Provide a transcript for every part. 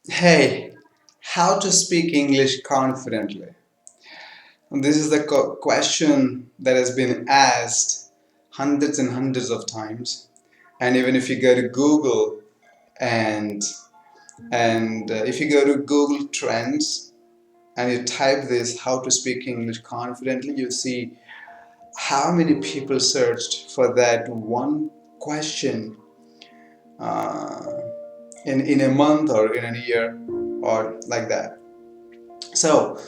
Hey, how to speak English confidently? This is the question that has been asked hundreds and hundreds of times. And even if you go to Google and if you go to Google Trends and you type this how to speak English confidently, you see how many people searched for that one question uh, in a month or in a year or like that. So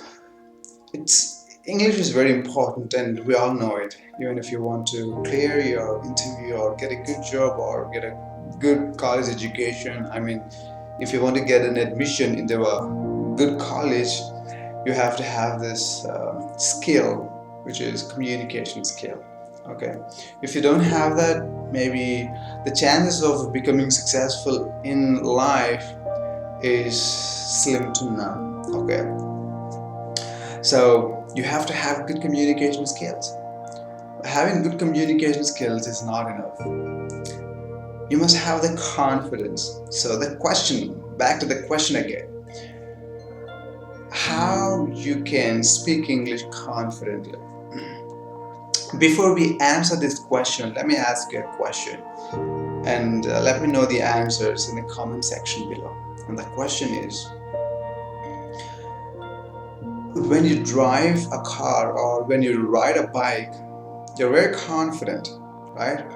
it's English is very important, and we all know it. Even if you want to clear your interview or get a good job or get a good college education, I mean, if you want to get an admission into a good college, you have to have this skill, which is communication skill. Okay, if you don't have that, maybe the chances of becoming successful in life is slim to none. Okay, so you have to have good communication skills. Having good communication skills is not enough. You must have the confidence. So the question, back to the question again, how you can speak English confidently. Before we answer this question, let me ask you a question and let me know the answers in the comment section below. And the question is, when you drive a car or when you ride a bike, you're very confident, right?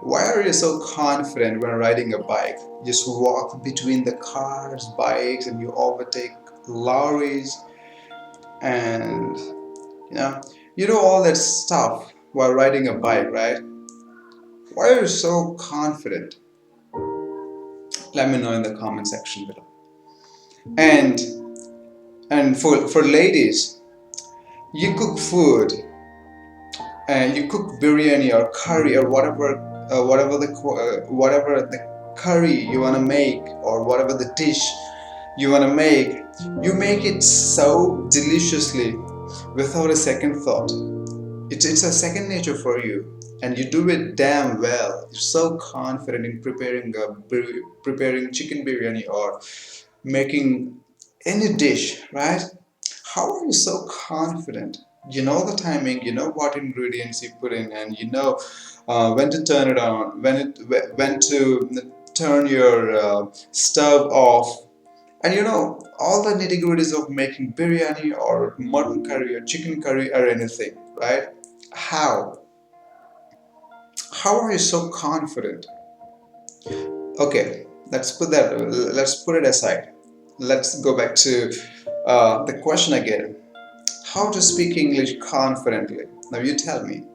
Why are you so confident when riding a bike? You just walk between the cars, bikes, and you overtake lorries, and you do all that stuff while riding a bike, right? Why are you so confident? Let me know in the comment section below. And for ladies, you cook food and you cook biryani or curry or whatever the curry you want to make or whatever the dish you want to make, you make it so deliciously without a second thought. It's a second nature for you, and you do it damn well. You're so confident in preparing chicken biryani or making any dish, right? How are you so confident? You know the timing, you know what ingredients you put in, and you know when to turn it on, when to turn your stove off, and you know all the nitty gritties of making biryani or mutton curry or chicken curry or anything, right? How? How are you so confident? Okay, let's put it aside. Let's go back to the question again. How to speak English confidently? Now you tell me.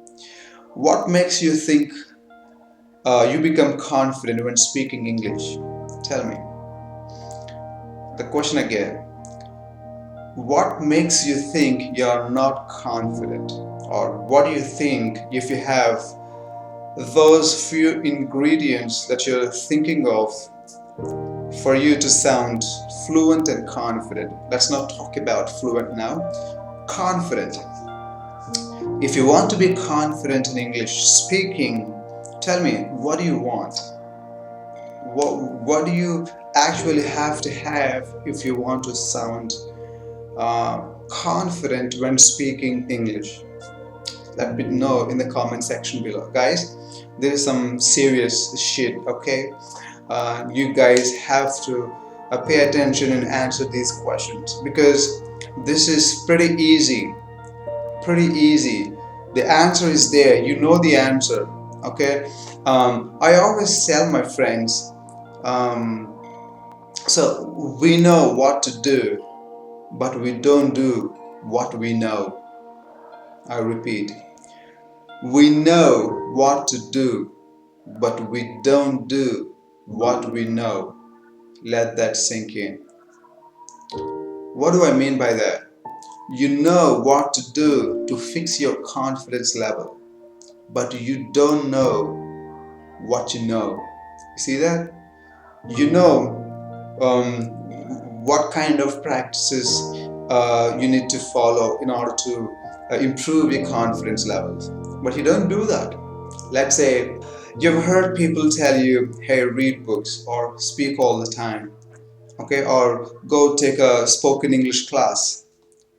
What makes you think you become confident when speaking English? Tell me. The question again. What makes you think you're not confident? Or what do you think if you have those few ingredients that you're thinking of for you to sound fluent and confident? Let's not talk about fluent now. Confident. If you want to be confident in English speaking, tell me, what do you want? What do you actually have to have if you want to sound confident when speaking English? Let me know in the comment section below. Guys, there is some serious shit, okay? You guys have to pay attention and answer these questions because this is pretty easy. Pretty easy. The answer is there. You know the answer, okay? I always tell my friends, um, so we know what to do, but we don't do what we know. I repeat, we know what to do, but we don't do what we know. Let that sink in. What do I mean by that? You know what to do to fix your confidence level, but you don't know what you know. You see that? You know what kind of practices you need to follow in order to improve your confidence levels, but you don't do that. Let's say you've heard people tell you, hey, read books or speak all the time. okay, or go take a spoken English class,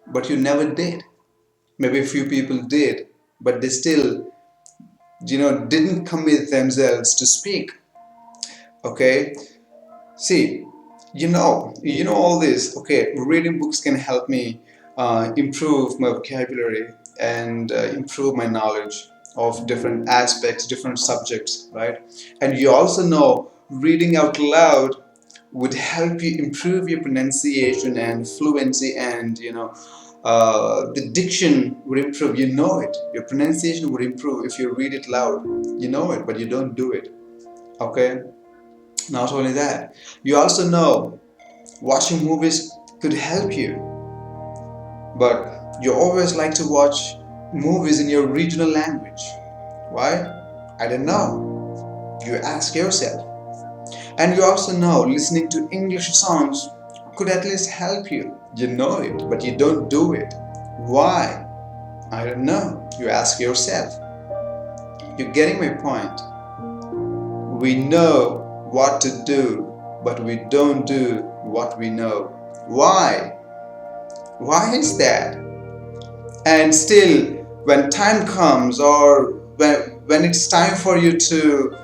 but you never did. Maybe a few people did, but they still, didn't commit themselves to speak. Okay, see, you know all this. Okay, reading books can help me improve my vocabulary and improve my knowledge of different aspects, different subjects, right? And you also know reading out loud would help you improve your pronunciation and fluency, and the diction would improve. You know it. Your pronunciation would improve if you read it loud. You know it, but you don't do it. Okay. Not only that, you also know watching movies could help you, but you always like to watch movies in your regional language. Why? I don't know. You ask yourself. And you also know listening to English songs could at least help you. You know it, but you don't do it. Why? I don't know. You ask yourself. You're getting my point. We know what to do, but we don't do what we know. Why? Why is that? And still, when time comes, or when it's time for you to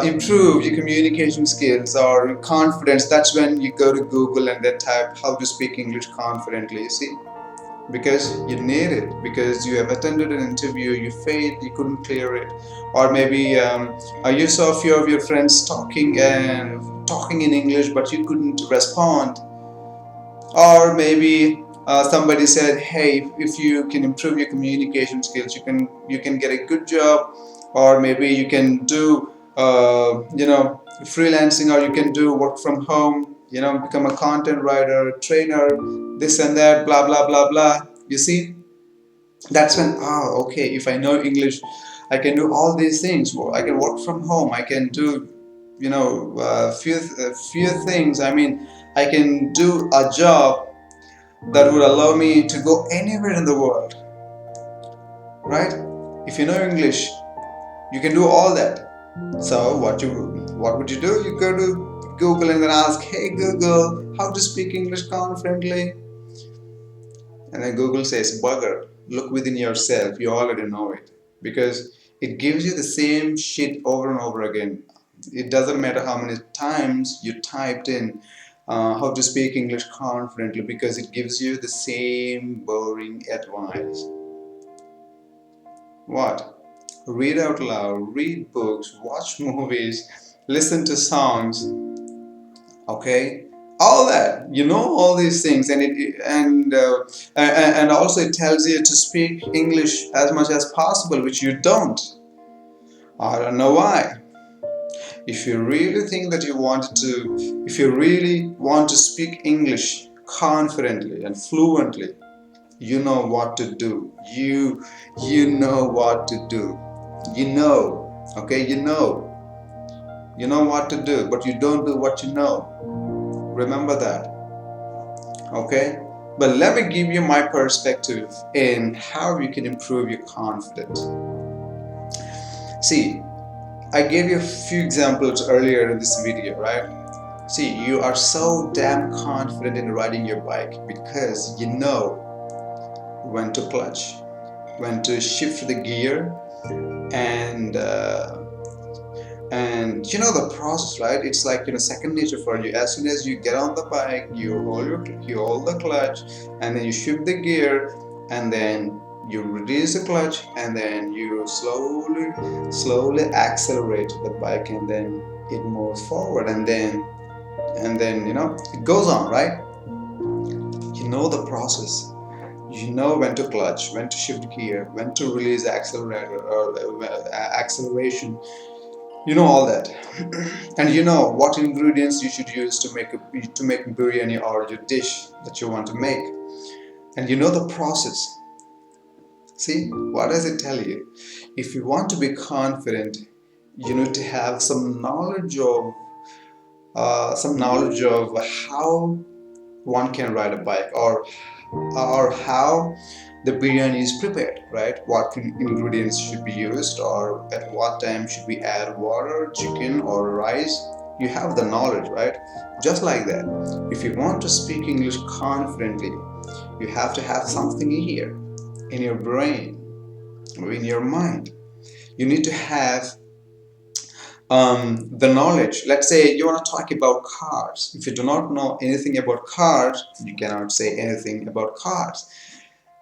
improve your communication skills or your confidence, that's when you go to Google and then type how to speak English confidently. You see, because you need it, because you have attended an interview, you failed, you couldn't clear it, or maybe you saw a few of your friends talking in English, but you couldn't respond, or maybe somebody said, hey, if you can improve your communication skills, you can get a good job, or maybe you can do freelancing, or you can do work from home, become a content writer, trainer, this and that, blah blah blah blah. You see, that's when, okay, if I know English, I can do all these things. Well, I can work from home, I can do few things. I mean, I can do a job that would allow me to go anywhere in the world, right? If you know English, you can do all that. So what would you do? You go to Google and then ask, hey Google, how to speak English confidently? And then Google says, bugger, look within yourself. You already know it. Because it gives you the same shit over and over again. It doesn't matter how many times you typed in how to speak English confidently, because it gives you the same boring advice. What? Read out loud, read books, watch movies, listen to songs, okay, all that, all these things. And and also it tells you to speak English as much as possible, which you don't. I don't know why. If you really think that if you really want to speak English confidently and fluently, you know what to do. You know what to do. Okay, you know what to do, but you don't do what you know. Remember that. Okay, but let me give you my perspective in how you can improve your confidence. See, I gave you a few examples earlier in this video, right? See, you are so damn confident in riding your bike because you know when to clutch, when to shift the gear, and you know the process, right? It's like second nature for you. As soon as you get on the bike, you hold the clutch, and then you shift the gear, and then you release the clutch, and then you slowly accelerate the bike, and then it moves forward, and then it goes on, right? You know the process. You know when to clutch, when to shift gear, when to release accelerator or acceleration. You know all that. And you know what ingredients you should use to make biryani or your dish that you want to make. And you know the process. See, what does it tell you? If you want to be confident, you need to have some knowledge of how one can ride a bike, or how the biryani is prepared, right? What ingredients should be used, or at what time should we add water, chicken, or rice, You have the knowledge, right? Just like that, if you want to speak English confidently, you have to have something here in your brain or in your mind. You need to have the knowledge. Let's say you want to talk about cars. If you do not know anything about cars, you cannot say anything about cars.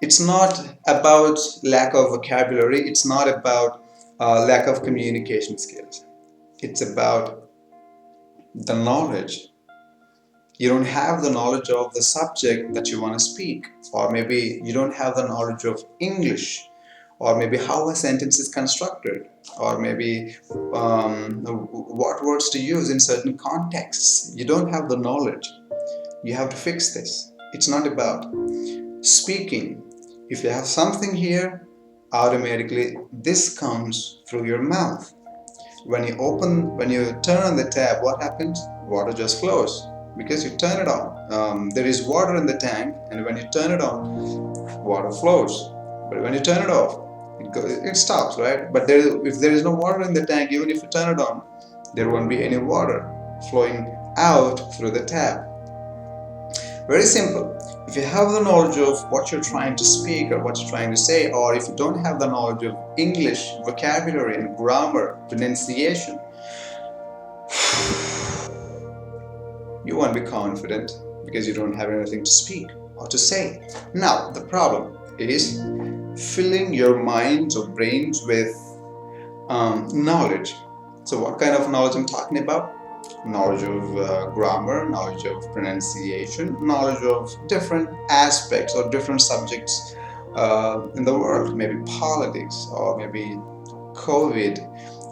It's not about lack of vocabulary. It's not about lack of communication skills. It's about the knowledge. You don't have the knowledge of the subject that you want to speak, or maybe you don't have the knowledge of English, or maybe how a sentence is constructed, or maybe what words to use in certain contexts. You don't have the knowledge. You have to fix this. It's not about speaking. If you have something here, automatically this comes through your mouth. When you turn on the tap, what happens? Water just flows because you turn it on. There is water in the tank, and when you turn it on, water flows. But when you turn it off, it stops, right? But if there is no water in the tank, even if you turn it on, there won't be any water flowing out through the tap. Very simple. If you have the knowledge of what you're trying to speak or what you're trying to say, or if you don't have the knowledge of English, vocabulary and grammar, pronunciation, you won't be confident because you don't have anything to speak or to say. Now, the problem is filling your minds or brains with knowledge. So, what kind of knowledge I'm talking about? Knowledge of grammar, knowledge of pronunciation, knowledge of different aspects or different subjects in the world, maybe politics or maybe COVID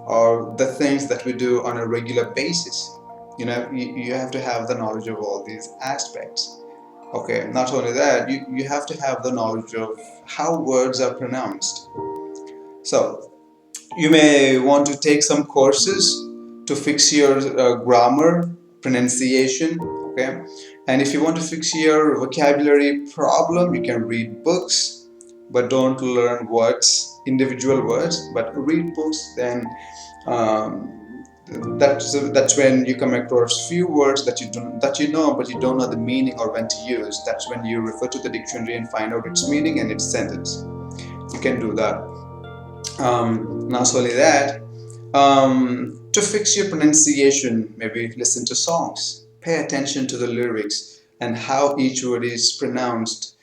or the things that we do on a regular basis. You have to have the knowledge of all these aspects. Okay, not only that, you have to have the knowledge of how words are pronounced. So, you may want to take some courses to fix your grammar, pronunciation, okay? And if you want to fix your vocabulary problem, you can read books, but don't learn words, individual words, but read books. Then that's when you come across few words that you know, but you don't know the meaning or when to use. That's when you refer to the dictionary and find out its meaning and its sentence. You can do that. Not only that, to fix your pronunciation, maybe listen to songs, pay attention to the lyrics and how each word is pronounced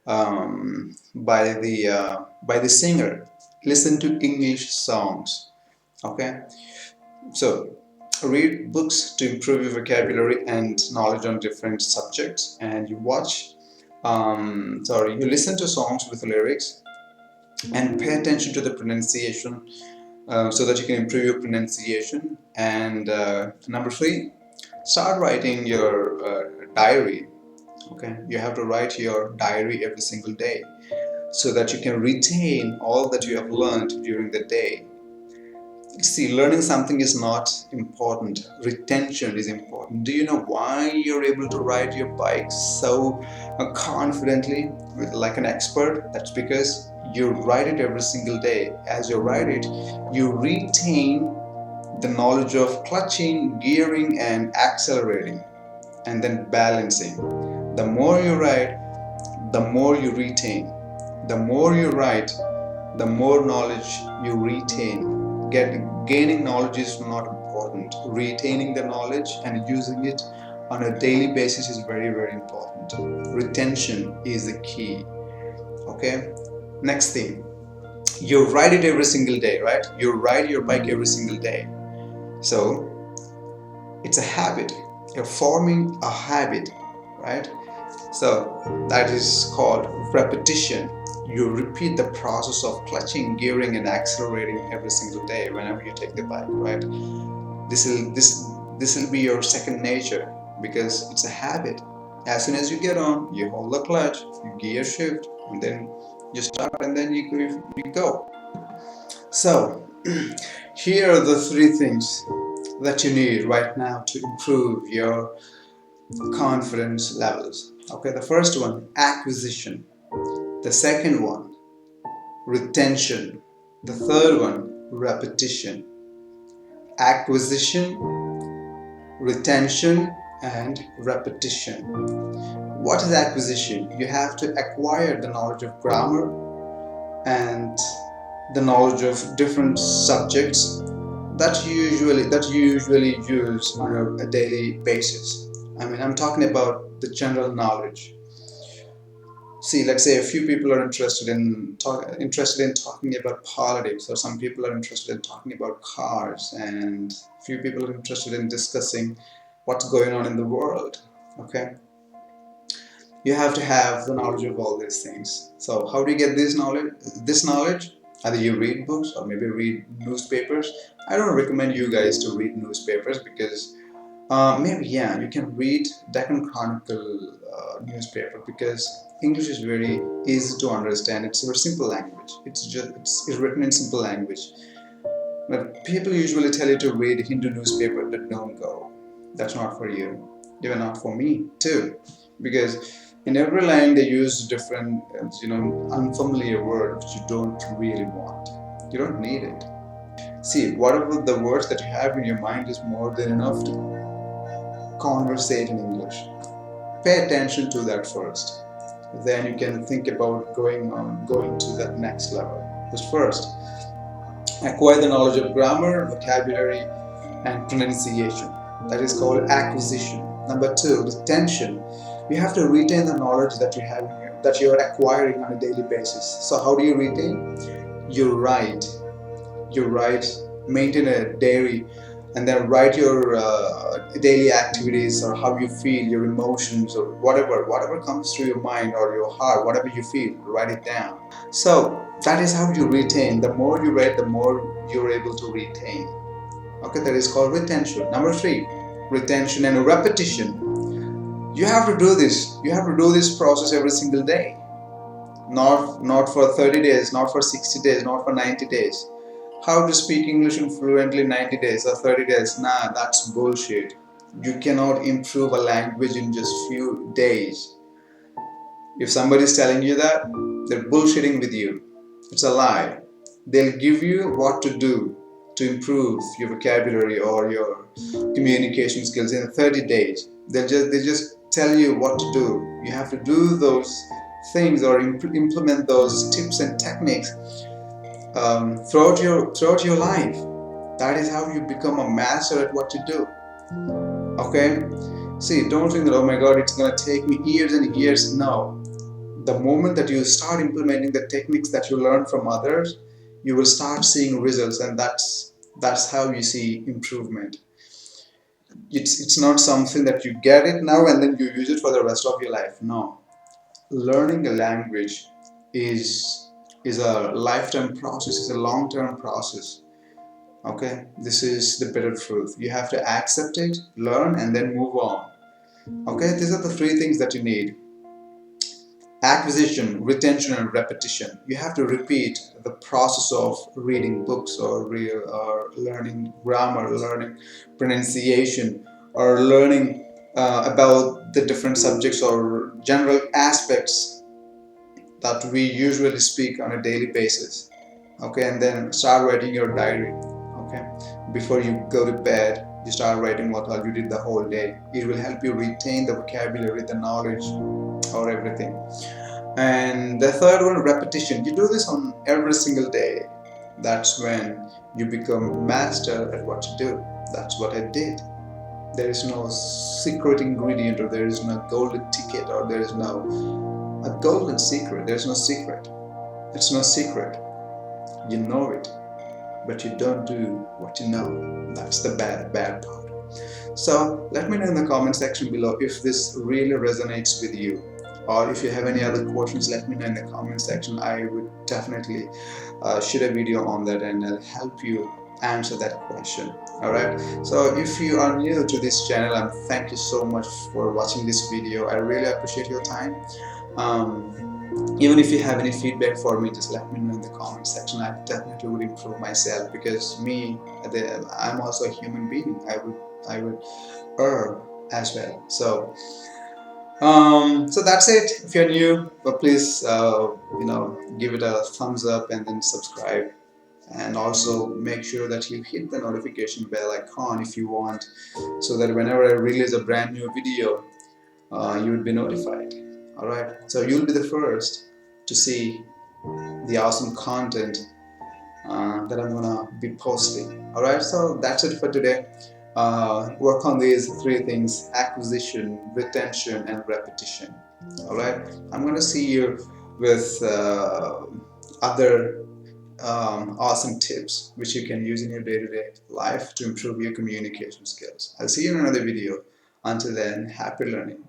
by the singer. Listen to English songs. Okay, so read books to improve your vocabulary and knowledge on different subjects, and you listen to songs with lyrics and pay attention to the pronunciation so that you can improve your pronunciation. And number 3, start writing your diary. Okay, you have to write your diary every single day so that you can retain all that you have learned during the day. See, learning something is not important. Retention is important. Do you know why you're able to ride your bike so confidently, like an expert? That's because you ride it every single day. As you ride it, you retain the knowledge of clutching, gearing, and accelerating, and then balancing. The more you ride, the more you retain. The more you ride, the more knowledge you retain. Gaining knowledge is not important. Retaining the knowledge and using it on a daily basis is very, very important. Retention is the key. Okay, next thing, you ride it every single day, right? You ride your bike every single day. So it's a habit. You're forming a habit, right? So that is called repetition. You repeat the process of clutching, gearing, and accelerating every single day whenever you take the bike, right? This will be your second nature because it's a habit. As soon as you get on, you hold the clutch, you gear shift, and then you start, and then you go. So here are the 3 things that you need right now to improve your confidence levels. Okay, the first one, acquisition. The second one, retention. The third one, repetition. Acquisition, retention and repetition. What is acquisition? You have to acquire the knowledge of grammar and the knowledge of different subjects that you usually use on a daily basis. I mean, I'm talking about the general knowledge. See, let's say a few people are interested in talking about politics, or some people are interested in talking about cars, and few people are interested in discussing what's going on in the world. Okay, you have to have the knowledge of all these things. So how do you get this knowledge? Either you read books or maybe read newspapers. I don't recommend you guys to read newspapers because maybe yeah, you can read Deccan Chronicle newspaper because English is very easy to understand. It's a very simple language. It's written in simple language. But people usually tell you to read Hindu newspaper, but don't go. That's not for you. Even not for me too, because in every line they use different, unfamiliar words which you don't really want. You don't need it. See, whatever the words that you have in your mind is more than enough to conversate in English. Pay attention to that first. Then you can think about going to that next level. But first, acquire the knowledge of grammar, vocabulary, and pronunciation. That is called acquisition. Number two, retention. You have to retain the knowledge that you have that you are acquiring on a daily basis. So how do you retain? You write. You write. Maintain a diary, and then write your daily activities or how you feel, your emotions, or whatever comes through your mind or your heart, whatever you feel, write it down. So that is how you retain. The more you read, the more you're able to retain. Okay, that is called retention. Number three, retention and repetition. You have to do this. You have to do this process every single day. Not for 30 days, not for 60 days, not for 90 days. How to speak English fluently in 90 days or 30 days? Nah, that's bullshit. You cannot improve a language in just few days. If somebody is telling you that, they're bullshitting with you. It's a lie. They'll give you what to do to improve your vocabulary or your communication skills in 30 days. They just tell you what to do. You have to do those things or implement those tips and techniques throughout your life. That is how you become a master at what you do. Okay? See, don't think that, oh my god, it's gonna take me years and years. No. The moment that you start implementing the techniques that you learn from others, you will start seeing results, and that's how you see improvement. It's not something that you get it now and then you use it for the rest of your life. No. Learning a language is a lifetime process, it's a long-term process. Okay, this is the bitter truth. You have to accept it, learn, and then move on. Okay, these are the three things that you need: acquisition, retention, and repetition. You have to repeat the process of reading books or learning grammar, learning pronunciation, or learning about the different subjects or general aspects that we usually speak on a daily basis. Okay, and then start writing your diary. Okay, before you go to bed, you start writing what all you did the whole day. It will help you retain the vocabulary, the knowledge, or everything. And the third one, repetition. You do this on every single day. That's when you become master at what you do. That's what I did. There is no secret ingredient, or there is no golden ticket, or there is no a golden secret. There's no secret. It's no secret. You know it, but you don't do what you know. That's the bad part. So let me know in the comment section below if this really resonates with you, or if you have any other questions, let me know in the comment section. I would definitely shoot a video on that, and I'll help you answer that question. Alright, so if you are new to this channel, and thank you so much for watching this video. I really appreciate your time. Even if you have any feedback for me, just let me know in the comment section. I definitely would improve myself, because I'm also a human being. I would err as well. So that's it. If you're new, but please give it a thumbs up and then subscribe. and also make sure that you hit the notification bell icon if you want, so that whenever I release a brand new video, you would be notified. Alright, so you'll be the first to see the awesome content that I'm gonna be posting. Alright, so that's it for today. Work on these three things: acquisition, retention, and repetition. Alright, I'm gonna see you with other awesome tips which you can use in your day-to-day life to improve your communication skills. I'll see you in another video. Until then, happy learning.